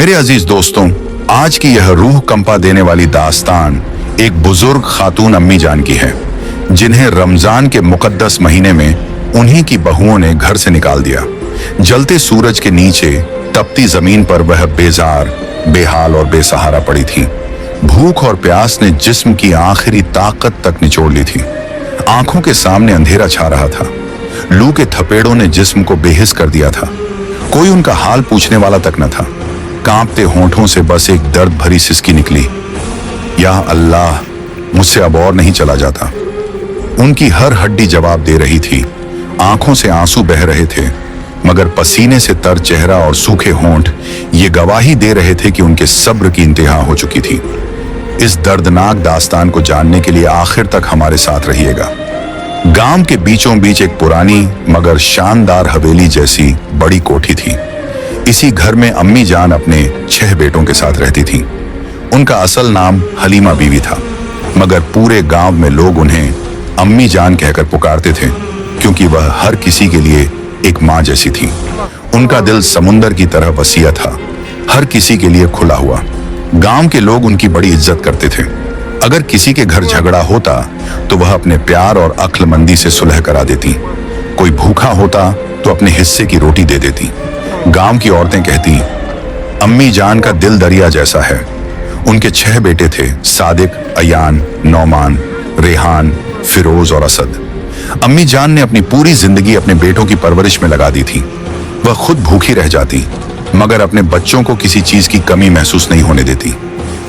मेरे अजीज दोस्तों, आज की यह रूह कंपा देने वाली दास्तान एक बुजुर्ग खातून अम्मी जान की है, जिन्हें रमजान के मुकद्दस महीने में उन्हीं की बहुओं ने घर से निकाल दिया। जलते सूरज के नीचे तपती जमीन पर वह बेजार, बेहाल और बेसहारा पड़ी थी। भूख और प्यास ने जिस्म की आखिरी ताकत तक निचोड़ ली थी। आंखों के सामने अंधेरा छा रहा था। लू के थपेड़ों ने जिस्म को बेहिस कर दिया था। कोई उनका हाल पूछने वाला तक न था। कांपते होंठों से बस एक दर्द भरी सिसकी निकली, या अल्लाह, मुझसे अब और नहीं चला जाता। उनकी हर हड्डी जवाब दे रही थी। आंखों से आंसू बह रहे थे, मगर पसीने से तर चेहरा और सूखे होंठ ये गवाही दे रहे थे कि उनके सब्र की इंतहा हो चुकी थी। इस दर्दनाक दास्तान को जानने के लिए आखिर तक हमारे साथ रहिएगा। गांव के बीचों बीच एक पुरानी मगर शानदार हवेली जैसी बड़ी कोठी थी। इसी घर में अम्मी जान अपने 6 बेटों के साथ रहती थी। उनका असल नाम हलीमा बीवी था, मगर पूरे गांव में लोग उन्हें अम्मी जान कहकर पुकारते थे, क्योंकि वह हर किसी के लिए एक माँ जैसी थी। उनका दिल समुंदर की तरह वसीया था, हर किसी के लिए खुला हुआ। गांव के लोग उनकी बड़ी इज्जत करते थे। अगर किसी के घर झगड़ा होता तो वह अपने प्यार और अक्लमंदी से सुलह करा देती। कोई भूखा होता तो अपने हिस्से की रोटी दे देती। गांव की औरतें कहती, अम्मी जान का दिल दरिया जैसा है। उनके 6 बेटे थे, सादिक, अयान, नौमान, रेहान, फिरोज और असद। अम्मी जान ने अपनी पूरी जिंदगी अपने बेटों की परवरिश में लगा दी थी। वह खुद भूखी रह जाती, मगर अपने बच्चों को किसी चीज की कमी महसूस नहीं होने देती।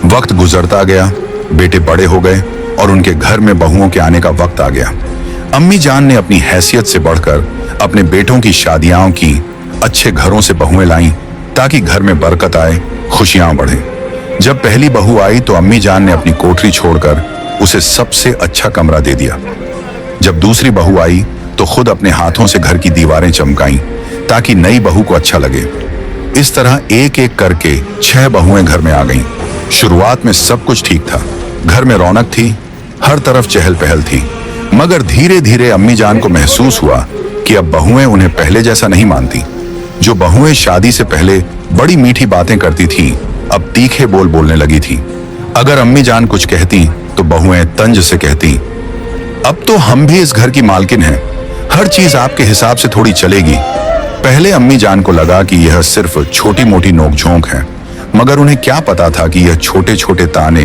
वक्त गुजरता गया, बेटे बड़े हो गए और उनके घर में बहुओं के आने का वक्त आ गया। अम्मी जान ने अपनी हैसियत से बढ़कर अपने बेटों की शादियां की, अच्छे घरों से बहुएं लाईं ताकि घर में बरकत आए, खुशियां बढ़े। जब पहली बहू आई तो अम्मी जान ने अपनी कोठरी छोड़कर उसे सबसे अच्छा कमरा दे दिया। जब दूसरी बहू आई तो खुद अपने हाथों से घर की दीवारें चमकाईं ताकि नई बहू को अच्छा लगे। इस तरह एक एक करके 6 बहुएं घर में आ गईं। शुरुआत में सब कुछ ठीक था, घर में रौनक थी, हर तरफ चहल पहल थी। मगर धीरे धीरे अम्मी जान को महसूस हुआ कि अब बहुएं उन्हें पहले जैसा नहीं मानती। जो बहुएं शादी से पहले बड़ी मीठी बातें करती थी, अब तीखे बोल बोलने लगी थी। अगर अम्मी जान कुछ कहती तो बहुएं तंज से कहती, अब तो हम भी इस घर की मालकिन हैं, हर चीज आपके हिसाब से थोड़ी चलेगी। पहले अम्मी जान को लगा कि यह सिर्फ छोटी मोटी नोकझोंक है, मगर उन्हें क्या पता था कि यह छोटे छोटे ताने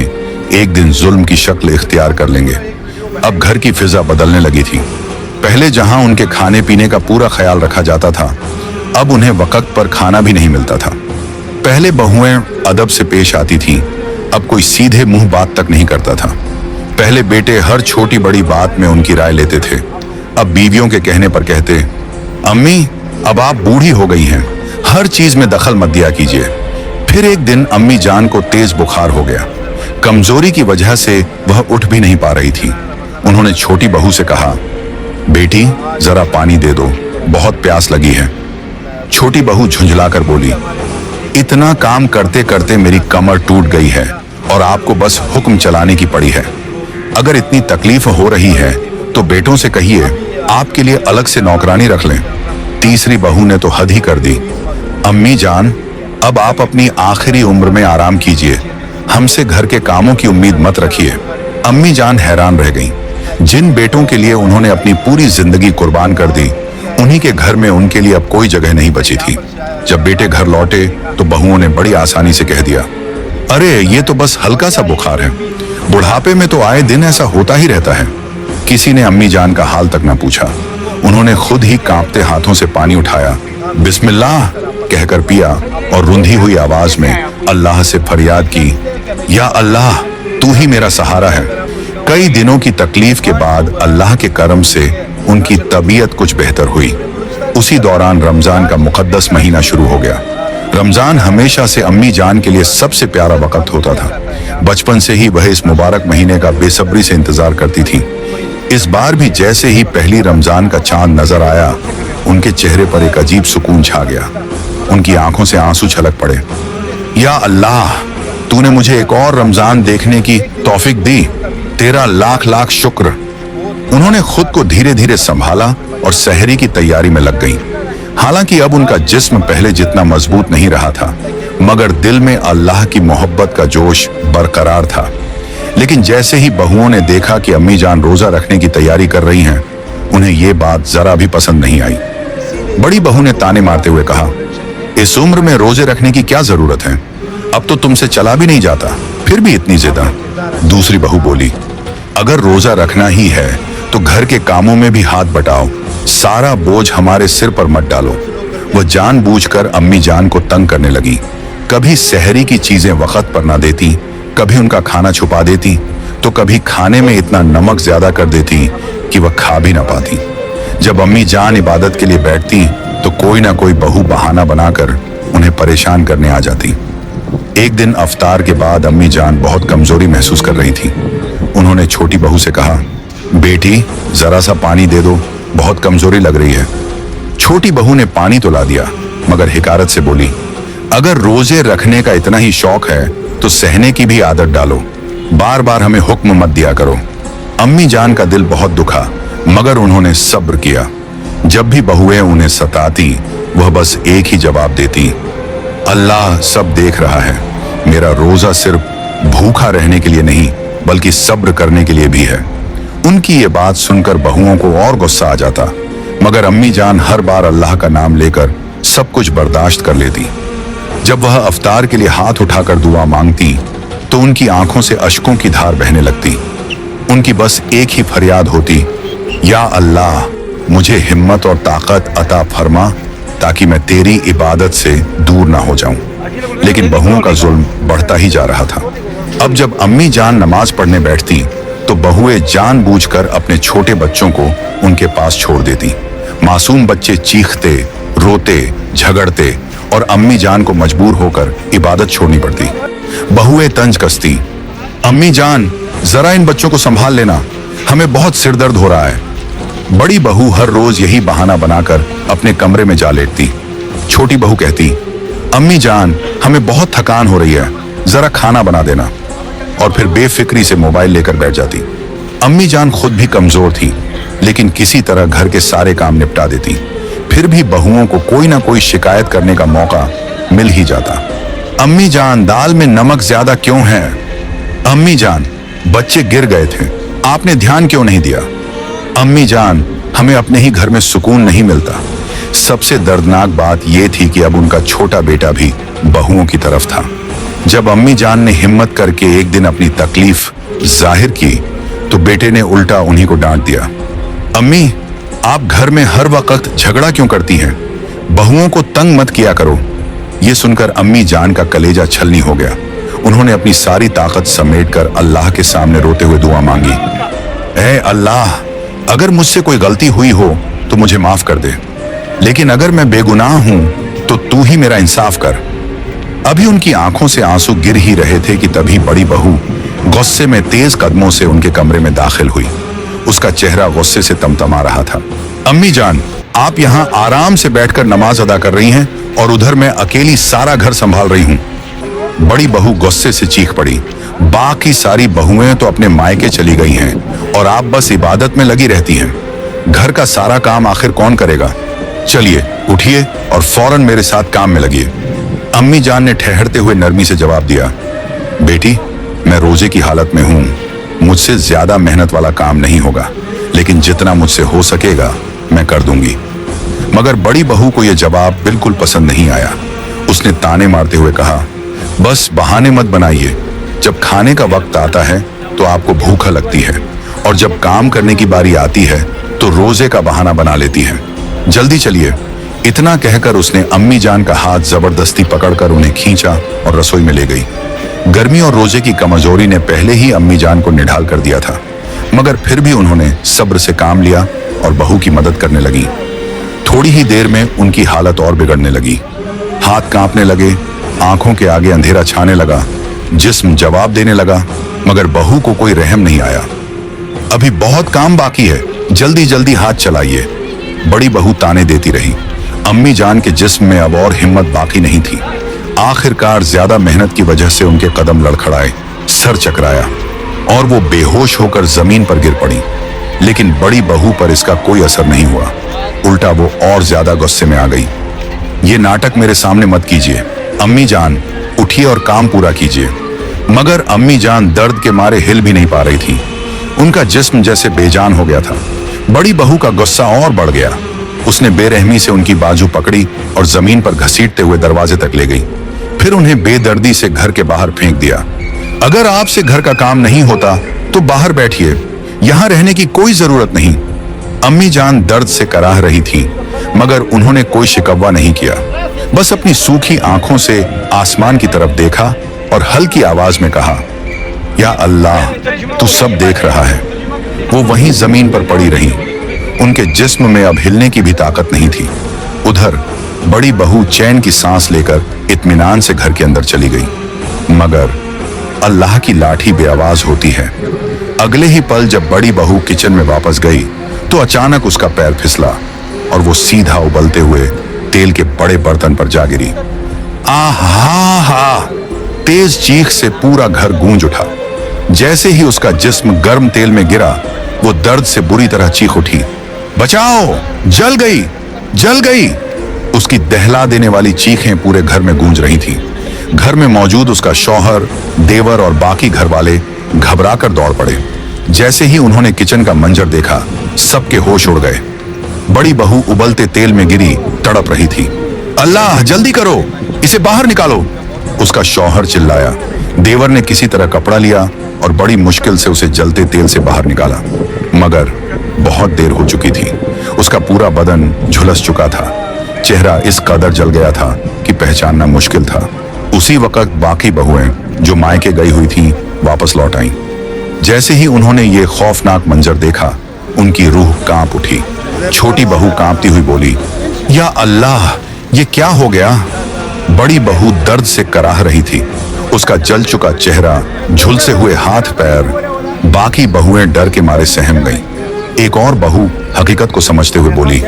एक दिन जुल्म की शक्ल इख्तियार कर लेंगे। अब घर की फिजा बदलने लगी थी। पहले जहां उनके खाने पीने का पूरा ख्याल रखा जाता था, अब उन्हें वक्त पर खाना भी नहीं मिलता था। पहले बहुएं अदब से पेश आती थीं, अब कोई सीधे मुंह बात तक नहीं करता था। पहले बेटे हर छोटी बड़ी बात में उनकी राय लेते थे, अब बीवियों के कहने पर कहते, अम्मी अब आप बूढ़ी हो गई हैं, हर चीज में दखल मत दिया कीजिए। फिर एक दिन अम्मी जान को तेज बुखार हो गया। कमजोरी की वजह से वह उठ भी नहीं पा रही थी। उन्होंने छोटी बहू से कहा, बेटी जरा पानी दे दो, बहुत प्यास लगी है। छोटी बहू झुंझलाकर बोली, इतना काम करते करते मेरी कमर टूट गई है और आपको बस हुक्म चलाने की पड़ी है। अगर इतनी तकलीफ हो रही है तो बेटों से कहिए आपके लिए अलग से नौकरानी रख लें। तीसरी बहू ने तो हद ही कर दी, अम्मी जान अब आप अपनी आखिरी उम्र में आराम कीजिए, हमसे घर के कामों की उम्मीद मत रखिए। अम्मी जान हैरान रह गईं। जिन बेटों के लिए उन्होंने अपनी पूरी जिंदगी कुर्बान कर दी, उन्हीं के घर में उनके लिए अब कोई जगह नहीं बची थी। जब बेटे घर लौटे तो बहुओं ने बड़ी आसानी से कह दिया, अरे ये तो बस हल्का सा बुखार है, बुढ़ापे में तो आए दिन ऐसा होता ही रहता है। किसी ने अम्मी जान का हाल तक न पूछा। उन्होंने खुद ही कांपते हाथों से पानी उठाया, बिस्मिल्लाह कहकर पिया और रुंधी हुई आवाज में अल्लाह से फरियाद की, या अल्लाह तू ही मेरा सहारा है। कई दिनों की तकलीफ के बाद अल्लाह के करम से उनकी तबीयत कुछ बेहतर हुई। उसी दौरान रमजान का मुकद्दस महीना शुरू हो गया। रमजान हमेशा से अम्मी जान के लिए सबसे प्यारा वक्त होता था। बचपन से ही वह इस मुबारक महीने का बेसब्री से इंतजार करती थी। इस बार भी जैसे ही पहली रमजान का चांद नजर आया, उनके चेहरे पर एक अजीब सुकून छा गया। उनकी आंखों से आंसू छलक पड़े। या अल्लाह, तूने मुझे एक और रमजान देखने की तौफीक दी, तेरा लाख लाख शुक्र। उन्होंने खुद को धीरे धीरे संभाला और सहरी की तैयारी में लग गईं। हालांकि अब उनका जिस्म पहले जितना मजबूत नहीं रहा था, मगर दिल में अल्लाह की मोहब्बत का जोश बरकरार था। लेकिन जैसे ही बहुओं ने देखा कि अम्मी जान रोजा रखने की तैयारी कर रही हैं, उन्हें ये बात जरा भी पसंद नहीं आई। बड़ी बहू ने ताने मारते हुए कहा, इस उम्र में रोजे रखने की क्या जरूरत है, अब तो तुमसे चला भी नहीं जाता, फिर भी इतनी जिद। दूसरी बहू बोली, अगर रोजा रखना ही है तो घर के कामों में भी हाथ बटाओ, सारा बोझ हमारे सिर पर मत डालो। वह जानबूझकर अम्मी जान को तंग करने लगी। कभी सहरी की चीजें वक्त पर ना देती, कभी उनका खाना छुपा देती, तो कभी खाने में इतना नमक ज्यादा कर देती कि वह खा भी ना पाती। जब अम्मी जान इबादत के लिए बैठती तो कोई ना कोई बहू बहाना बनाकर उन्हें परेशान करने आ जाती। एक दिन अफ्तार के बाद अम्मी जान बहुत कमजोरी महसूस कर रही थी। उन्होंने छोटी बहू से कहा, बेटी जरा सा पानी दे दो, बहुत कमजोरी लग रही है। छोटी बहू ने पानी तो ला दिया, मगर हिकारत से बोली, अगर रोजे रखने का इतना ही शौक है तो सहने की भी आदत डालो, बार बार हमें हुक्म मत दिया करो। अम्मी जान का दिल बहुत दुखा, मगर उन्होंने सब्र किया। जब भी बहुएं उन्हें सताती, वह बस एक ही जवाब देती, अल्लाह सब देख रहा है, मेरा रोजा सिर्फ भूखा रहने के लिए नहीं बल्कि सब्र करने के लिए भी है। उनकी ये बात सुनकर बहुओं को और गुस्सा आ जाता, मगर अम्मी जान हर बार अल्लाह का नाम लेकर सब कुछ बर्दाश्त कर लेती। जब वह अफ्तार के लिए हाथ उठाकर दुआ मांगती तो उनकी आंखों से अश्कों की धार बहने लगती। उनकी बस एक ही फरियाद होती, या अल्लाह मुझे हिम्मत और ताकत अता फरमा ताकि मैं तेरी इबादत से दूर ना हो जाऊं। लेकिन बहुओं का जुल्म बढ़ता ही जा रहा था। अब जब अम्मी जान नमाज पढ़ने बैठती तो बहुएं जानबूझकर अपने छोटे बच्चों को उनके पास छोड़ देती। मासूम बच्चे चीखते, रोते, झगड़ते और अम्मी जान को मजबूर होकर इबादत छोड़नी पड़ती। बहुएं तंज कसती, अम्मी जान जरा इन बच्चों को संभाल लेना, हमें बहुत सिरदर्द हो रहा है। बड़ी बहू हर रोज यही बहाना बनाकर अपने कमरे में जा लेटती। छोटी बहू कहती, अम्मी जान हमें बहुत थकान हो रही है, जरा खाना बना देना, और फिर बेफिक्री से मोबाइल लेकर बैठ जाती। अम्मी जान खुद भी कमजोर थी, लेकिन किसी तरह घर के सारे काम निपटा देती। फिर भी बहुओं को कोई ना कोई शिकायत करने का मौका मिल ही जाता। अम्मी जान दाल में नमक ज्यादा क्यों है? अम्मी जान बच्चे गिर गए थे, आपने ध्यान क्यों नहीं दिया? अम्मी जान हमें अपने ही घर में सुकून नहीं मिलता। सबसे दर्दनाक बात यह थी कि अब उनका छोटा बेटा भी बहुओं की तरफ था। जब अम्मी जान ने हिम्मत करके एक दिन अपनी तकलीफ जाहिर की तो बेटे ने उल्टा उन्हीं को डांट दिया, अम्मी आप घर में हर वक्त झगड़ा क्यों करती हैं? बहुओं को तंग मत किया करो। ये सुनकर अम्मी जान का कलेजा छलनी हो गया। उन्होंने अपनी सारी ताकत समेटकर अल्लाह के सामने रोते हुए दुआ मांगी, ऐ अल्लाह अगर मुझसे कोई गलती हुई हो तो मुझे माफ कर दे, लेकिन अगर मैं बेगुनाह हूं तो तू ही मेरा इंसाफ कर। अभी उनकी आंखों से आंसू गिर ही रहे थे कि तभी बड़ी बहू गुस्से में तेज कदमों से उनके कमरे में दाखिल हुई। उसका चेहरा गुस्से से तमतमा रहा था। अम्मी जान आप यहाँ आराम से बैठकर नमाज अदा कर रही हैं और उधर मैं अकेली सारा घर संभाल रही हूँ। बड़ी बहू गुस्से से चीख पड़ी, बाकी सारी बहुएं तो अपने मायके चली गई हैं और आप बस इबादत में लगी रहती हैं। घर का सारा काम आखिर कौन करेगा? चलिए उठिए और फौरन मेरे साथ काम में लगिए। अम्मी जान ने ठहरते हुए नरमी से जवाब दिया, बेटी मैं रोजे की हालत में हूँ, मुझसे ज्यादा मेहनत वाला काम नहीं होगा, लेकिन जितना मुझसे हो सकेगा मैं कर दूंगी। मगर बड़ी बहू को यह जवाब बिल्कुल पसंद नहीं आया। उसने ताने मारते हुए कहा, बस बहाने मत बनाइए, जब खाने का वक्त आता है तो आपको भूख लगती है और जब काम करने की बारी आती है तो रोजे का बहाना बना लेती है। जल्दी चलिए। इतना कहकर उसने अम्मी जान का हाथ जबरदस्ती पकड़कर उन्हें खींचा और रसोई में ले गई। गर्मी और रोजे की कमजोरी ने पहले ही अम्मी जान को निढाल कर दिया था, मगर फिर भी उन्होंने सब्र से काम लिया और बहू की मदद करने लगी। थोड़ी ही देर में उनकी हालत और बिगड़ने लगी। हाथ कांपने लगे, आंखों के आगे अंधेरा छाने लगा, जिस्म जवाब देने लगा, मगर बहू को कोई रहम नहीं आया। अभी बहुत काम बाकी है, जल्दी जल्दी हाथ चलाइए। बड़ी बहू ताने देती रही। अम्मी जान के जिस्म में अब और हिम्मत बाकी नहीं थी। आखिरकार ज्यादा मेहनत की वजह से उनके कदम लड़खड़ाए, सर चकराया और वो बेहोश होकर जमीन पर गिर पड़ी। लेकिन बड़ी बहू पर इसका कोई असर नहीं हुआ, उल्टा वो और ज्यादा गुस्से में आ गई। ये नाटक मेरे सामने मत कीजिए। अम्मी जान उठिए और काम पूरा कीजिए। मगर अम्मी जान दर्द के मारे हिल भी नहीं पा रही थी। उनका जिस्म जैसे बेजान हो गया था। बड़ी बहू का गुस्सा और बढ़ गया। उसने बेरहमी से उनकी बाजू पकड़ी और जमीन पर घसीटते हुए दरवाजे तक ले गई। फिर उन्हें बेदर्दी से घर के बाहर फेंक दिया। अगर आपसे घर का काम नहीं होता तो बाहर बैठिए, यहाँ रहने की कोई जरूरत नहीं। अम्मी जान दर्द से कराह रही थी, मगर उन्होंने कोई शिकवा नहीं किया। बस अपनी सूखी आंखों से आसमान की तरफ देखा और हल्की आवाज में कहा, या अल्लाह, तू सब देख रहा है। वो वहीं जमीन पर पड़ी रही। उनके जिस्म में अब हिलने की भी ताकत नहीं थी। उधर बड़ी बहू चैन की सांस लेकर इत्मीनान से घर के अंदर चली गई। मगर अल्लाह की लाठी बेआवाज होती है। अगले ही पल जब बड़ी बहू किचन में वापस गई तो अचानक उसका पैर फिसला और वो सीधा उबलते हुए तेल के बड़े बर्तन पर जा गिरी। आहा हा! तेज चीख से पूरा घर गूंज उठा। जैसे ही उसका जिस्म गर्म तेल में गिरा, वो दर्द से बुरी तरह चीख उठी, बचाओ, जल गई, जल गई। उसकी दहला देने वाली चीखें पूरे घर में गूंज रही थीं। घर में मौजूद उसका शौहर, देवर और बाकी घर वाले घबराकर दौड़ पड़े। जैसे ही उन्होंने किचन का मंजर देखा, सबके होश उड़ गए। बड़ी बहू उबलते तेल में गिरी तड़प रही थी। अल्लाह, जल्दी करो, इसे बाहर निकालो, उसका शौहर चिल्लाया। देवर ने किसी तरह कपड़ा लिया और बड़ी मुश्किल से उसे जलते तेल से बाहर निकाला, मगर बहुत देर हो चुकी थी। उसका पूरा बदन झुलस चुका था। चेहरा इस कदर जल गया था कि पहचानना मुश्किल था। उसी वक्त बाकी बहुएं जो मायके गई हुई थीं वापस लौट आईं। जैसे ही उन्होंने ये खौफनाक मंजर देखा, उनकी रूह कांप उठी। छोटी बहू कांपती हुई बोली, या अल्लाह, ये क्या हो गया? बड़ी बहू दर्द से कराह रही थी। उसका जल चुका चेहरा, झुलसे हुए हाथ पैर। बाकी बहुएं डर के मारे सहम गईं। एक और बहू हकीकत को समझते हुए बोली,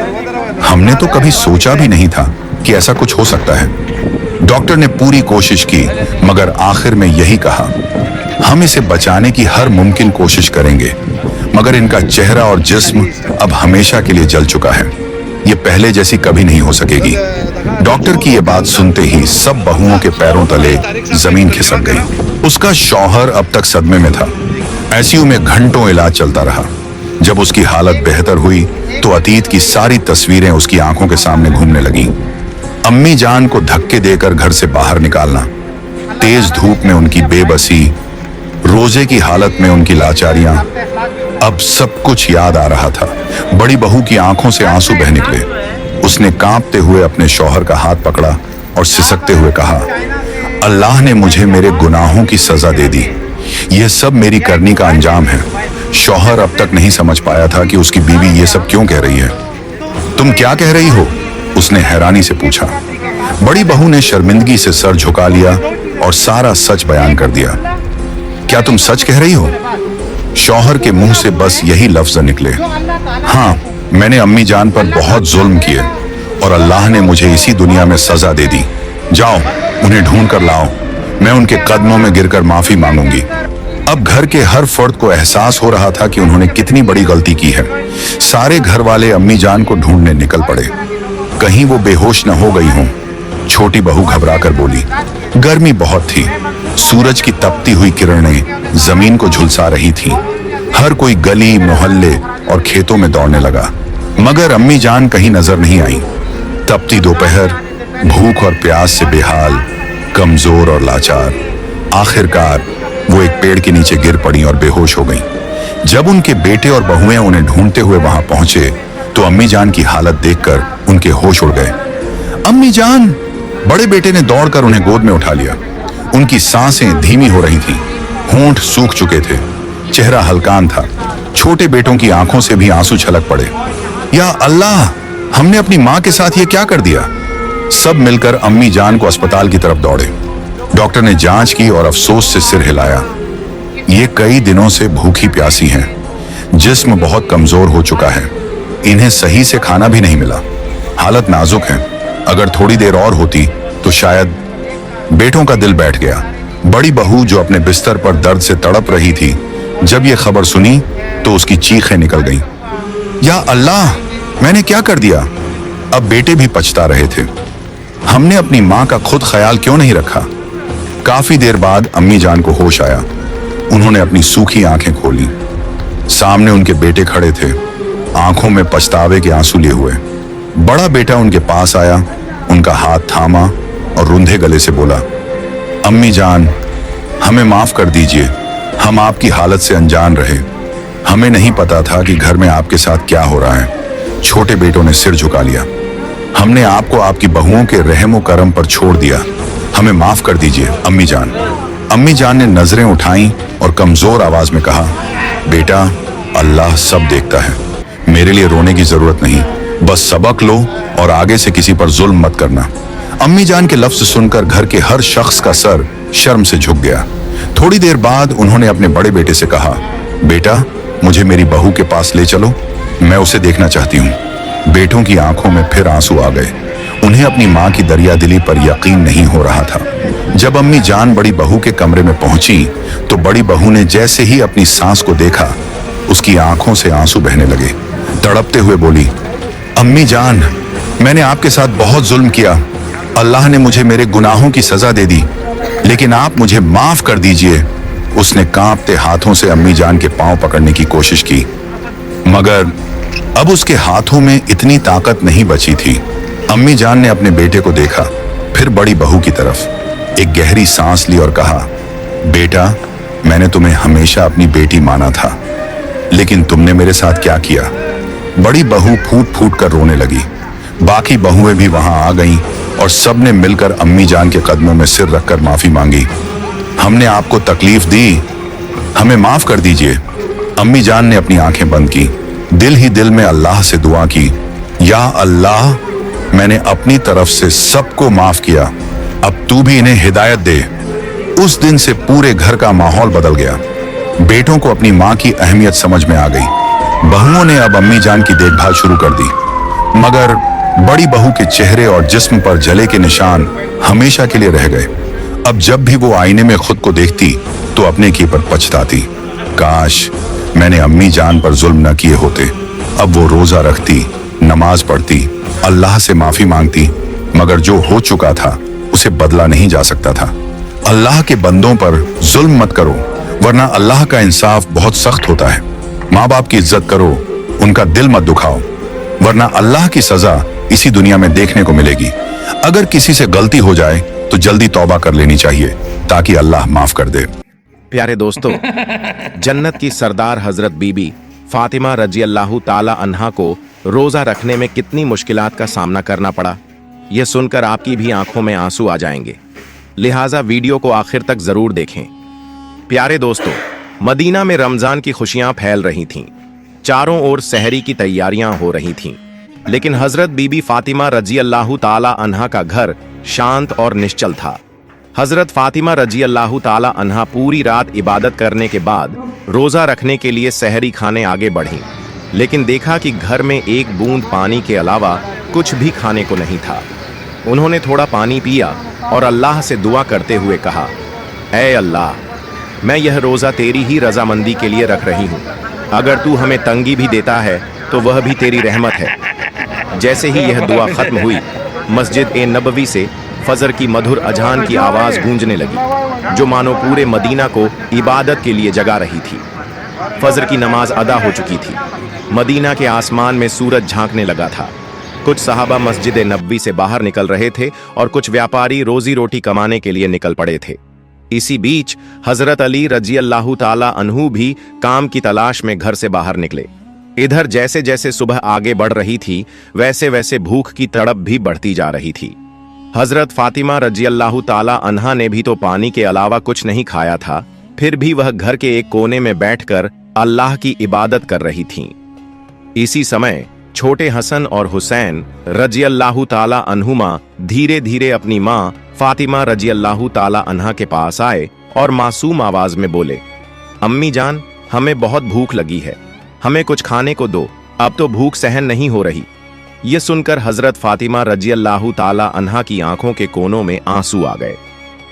हमने तो कभी सोचा भी नहीं था कि ऐसा कुछ हो सकता है। डॉक्टर ने पूरी कोशिश की, मगर आखिर में यही कहा, हम इसे बचाने की हर मुमकिन कोशिश करेंगे, मगर इनका चेहरा और जिस्म अब हमेशा के लिए जल चुका है। ये पहले जैसी कभी नहीं हो सकेगी। डॉक्टर की ये बात सुनते ही सब बहुओं के पैरों तले जमीन खिसक गई। उसका शौहर अब तक सदमे में था। आईसीयू में घंटों इलाज चलता रहा। जब उसकी हालत बेहतर हुई तो अतीत की सारी तस्वीरें उसकी आंखों के सामने घूमने लगीं। अम्मी जान को धक्के देकर घर से बाहर निकालना, तेज धूप में उनकी बेबसी, रोजे की हालत में उनकी लाचारियां, अब सब कुछ याद आ रहा था। बड़ी बहू की आंखों से आंसू बह निकले। उसने कांपते हुए अपने शौहर का हाथ पकड़ा और सिसकते हुए कहा, अल्लाह ने मुझे मेरे गुनाहों की सजा दे दी। यह सब मेरी करनी का अंजाम है। शौहर अब तक नहीं समझ पाया था कि उसकी बीवी ये सब क्यों कह रही है। तुम क्या कह रही हो? उसने हैरानी से पूछा। बड़ी बहू ने शर्मिंदगी से सर झुका लिया और सारा सच बयान कर दिया। क्या तुम सच कह रही हो? शौहर के मुंह से बस यही लफ्ज निकले, हाँ, मैंने अम्मी जान पर बहुत जुल्म किए और अल्लाह ने मुझे इसी दुनिया में सजा दे दी। जाओ, उन्हें ढूंढ कर लाओ। मैं उनके कदमों में गिरकर माफी मांगूंगी। अब घर के हर फर्द को एहसास हो रहा था कि उन्होंने कितनी बड़ी गलती की है। सारे घर वाले अम्मी जान को ढूंढने निकल पड़े। कहीं वो बेहोश न हो गई हों। छोटी बहू घबराकर बोली, गर्मी बहुत थी। सूरज की तपती हुई किरणें जमीन को झुलसा रही थीं। हर कोई गली, मोहल्ले और खेतों में दौड़ने लगा, मगर अम्मी जान कहीं नजर नहीं आई। तपती दोपहर, भूख और प्यास से बेहाल, कमजोर और लाचार, आखिरकार वो एक पेड़ के नीचे गिर पड़ी और बेहोश हो गईं। जब उनके बेटे और बहुएं उन्हें ढूंढते हुए वहां पहुंचे तो अम्मी जान की हालत देखकर उनके होश उड़ गए। अम्मी जान! बड़े बेटे ने दौड़कर उन्हें गोद में उठा लिया। उनकी सांसें धीमी हो रही थीं, होंठ सूख चुके थे, चेहरा हल्कान था। छोटे बेटों की आंखों से भी आंसू छलक पड़े। या अल्लाह, हमने अपनी माँ के साथ ये क्या कर दिया? सब मिलकर अम्मी जान को अस्पताल की तरफ दौड़े। डॉक्टर ने जांच की और अफसोस से सिर हिलाया। ये कई दिनों से भूखी प्यासी हैं, जिस्म बहुत कमजोर हो चुका है, इन्हें सही से खाना भी नहीं मिला, हालत नाजुक है। अगर थोड़ी देर और होती तो शायद। बेटों का दिल बैठ गया। बड़ी बहू जो अपने बिस्तर पर दर्द से तड़प रही थी, जब ये खबर सुनी तो उसकी चीखें निकल गईं। या अल्लाह, मैंने क्या कर दिया? अब बेटे भी पछता रहे थे। हमने अपनी माँ का खुद ख्याल क्यों नहीं रखा? काफी देर बाद अम्मी जान को होश आया। उन्होंने अपनी सूखी आंखें खोली। सामने उनके बेटे खड़े थे, आंखों में पछतावे के आंसू लिए हुए। बड़ा बेटा उनके पास आया, उनका हाथ थामा और रुंधे गले से बोला, अम्मी जान, हमें माफ कर दीजिए, हम आपकी हालत से अनजान रहे। हमें नहीं पता था कि घर में आपके साथ क्या हो रहा है। छोटे बेटों ने सिर झुका लिया। हमने आपको आपकी बहुओं के रहमो करम पर छोड़ दिया, हमें माफ कर दीजिए अम्मी जान। अम्मी जान ने नजरें उठाई और कमजोर आवाज में कहा, बेटा, अल्लाह सब देखता है, मेरे लिए रोने की जरूरत नहीं, बस सबक लो और आगे से किसी पर जुल्म मत करना। अम्मी जान के लफ्ज सुनकर घर के हर शख्स का सर शर्म से झुक गया। थोड़ी देर बाद उन्होंने अपने बड़े बेटे से कहा, बेटा, मुझे मेरी बहू के पास ले चलो, मैं उसे देखना चाहती हूँ। बेटों की आंखों में फिर आंसू आ गए। उन्हें अपनी माँ की दरियादिली पर यकीन नहीं हो रहा था। जब अम्मी जान बड़ी बहू के कमरे में पहुंची तो बड़ी बहू ने जैसे ही अपनी सांस को देखा, उसकी आंखों से आंसू बहने लगे। तड़पते हुए बोली, अम्मी जान, मैंने आपके साथ बहुत जुल्म किया। अल्लाह ने मुझे मेरे गुनाहों की सजा दे दी, लेकिन आप मुझे माफ कर दीजिए। उसने कांपते हाथों से अम्मी जान के पांव पकड़ने की कोशिश की, मगर अब उसके हाथों में इतनी ताकत नहीं बची थी। अम्मी जान ने अपने बेटे को देखा, फिर बड़ी बहू की तरफ, एक गहरी सांस ली और कहा, बेटा, मैंने तुम्हें हमेशा अपनी बेटी माना था, लेकिन तुमने मेरे साथ क्या किया। बड़ी बहू फूट फूट कर रोने लगी। बाकी बहुएं भी वहां आ गईं और सबने मिलकर अम्मी जान के कदमों में सिर रखकर माफी मांगी। हमने आपको तकलीफ दी, हमें माफ कर दीजिए। अम्मी जान ने अपनी आंखें बंद की, दिल ही दिल में अल्लाह से दुआ की, या अल्लाह, मैंने अपनी तरफ से सबको माफ किया, अब तू भी इन्हें हिदायत दे। उस दिन से पूरे घर का माहौल बदल गया। बेटों को अपनी माँ की अहमियत समझ में आ गई। बहुओं ने अब अम्मी जान की देखभाल शुरू कर दी, मगर बड़ी बहू के चेहरे और जिस्म पर जले के निशान हमेशा के लिए रह गए। अब जब भी वो आईने में खुद को देखती तो अपने किए पर पछताती, काश मैंने अम्मी जान पर जुल्म न किए होते। अब वो रोजा रखती, नमाज पढ़ती, अल्लाह से माफी मांगती, मगर जो हो चुका था उसे बदला नहीं जा सकता था। अल्लाह के बंदों पर जुल्म मत करो, वरना अल्लाह का इंसाफ बहुत सख्त होता है। माँ बाप की इज्जत करो, उनका दिल मत दुखाओ, वरना अल्लाह की सजा इसी दुनिया में देखने को मिलेगी। अगर किसी से गलती हो जाए तो जल्दी तौबा कर लेनी चाहिए ताकि अल्लाह माफ कर दे। प्यारे दोस्तों, जन्नत की सरदार हजरत बीबी फातिमा रजी अल्लाह ताला अन्हा को रोजा रखने में कितनी मुश्किलात का सामना करना पड़ा, यह सुनकर आपकी भी आंखों में आंसू आ जाएंगे। लिहाजा वीडियो को आखिर तक जरूर देखें। प्यारे दोस्तों, मदीना में रमजान की खुशियां फैल रही थीं, चारों ओर सहरी की तैयारियां हो रही थीं, लेकिन हजरत बीबी फातिमा रजी अल्लाह ताला अन्हा का घर शांत और निश्चल था। हजरत फातिमा रजी अल्लाह ताला अन्हा पूरी रात इबादत करने के बाद रोजा रखने के लिए सहरी खाने आगे बढ़ीं, लेकिन देखा कि घर में एक बूंद पानी के अलावा कुछ भी खाने को नहीं था। उन्होंने थोड़ा पानी पिया और अल्लाह से दुआ करते हुए कहा, ऐ अल्लाह, मैं यह रोजा तेरी ही रजामंदी के लिए रख रही हूँ। अगर तू हमें तंगी भी देता है तो वह भी तेरी रहमत है। जैसे ही यह दुआ खत्म हुई, मस्जिद ए नबवी से फजर की मधुर अजान की आवाज गूंजने लगी, जो मानो पूरे मदीना को इबादत के लिए जगा रही थी। फजर की नमाज अदा हो चुकी थी। मदीना के आसमान में सूरज झांकने लगा था। कुछ सहाबा मस्जिद ए नबवी से बाहर निकल रहे थे और कुछ व्यापारी रोजी रोटी कमाने के लिए निकल पड़े थे। इसी बीच हजरत अली रजी अल्लाह ताला अन्हु भी काम की तलाश में घर से बाहर निकले। इधर जैसे जैसे सुबह आगे बढ़ रही थी, वैसे वैसे भूख की तड़प भी बढ़ती जा रही थी। हजरत फातिमा रजी अल्लाह ताला अन्हा ने भी तो पानी के अलावा कुछ नहीं खाया था, फिर भी वह घर के एक कोने में बैठकर अल्लाह की इबादत कर रही थीं। इसी समय छोटे हसन और हुसैन रजी अल्लाह ताला अन्हुमा धीरे धीरे अपनी माँ फातिमा रजी अल्लाह ताला अन्हा के पास आए और मासूम आवाज में बोले, अम्मी जान, हमें बहुत भूख लगी है, हमें कुछ खाने को दो, अब तो भूख सहन नहीं हो रही। यह सुनकर हजरत फातिमा रजी अल्लाह ताला अन्हा की आंखों के कोनों में आंसू आ गए।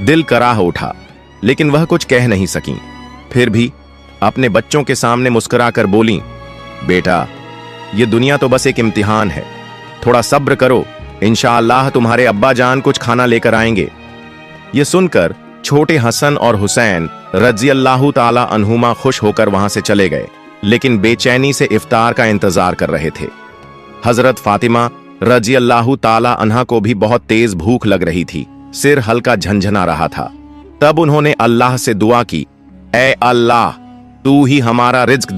दिल कराह उठा, लेकिन वह कुछ कह नहीं सकी। फिर भी अपने बच्चों के सामने मुस्कुराकर बोली, बेटा, ये दुनिया तो बस एक इम्तिहान है, थोड़ा सब्र करो, इंशाअल्लाह तुम्हारे अब्बा जान कुछ खाना लेकर आएंगे। ये सुनकर छोटे हसन और हुसैन रजी अल्लाह ताला अन्हुमा खुश होकर वहां से चले गए, लेकिन बेचैनी से इफ्तार का इंतजार कर रहे थे। हजरत फातिमा रजी अल्लाह ताला अन्हा को भी बहुत तेज भूख लग रही थी, सिर हल्का झंझना रहा था। तब उन्होंने अल्लाह से दुआ की, ऐ अल्लाह, तू ही हमारा रिज्क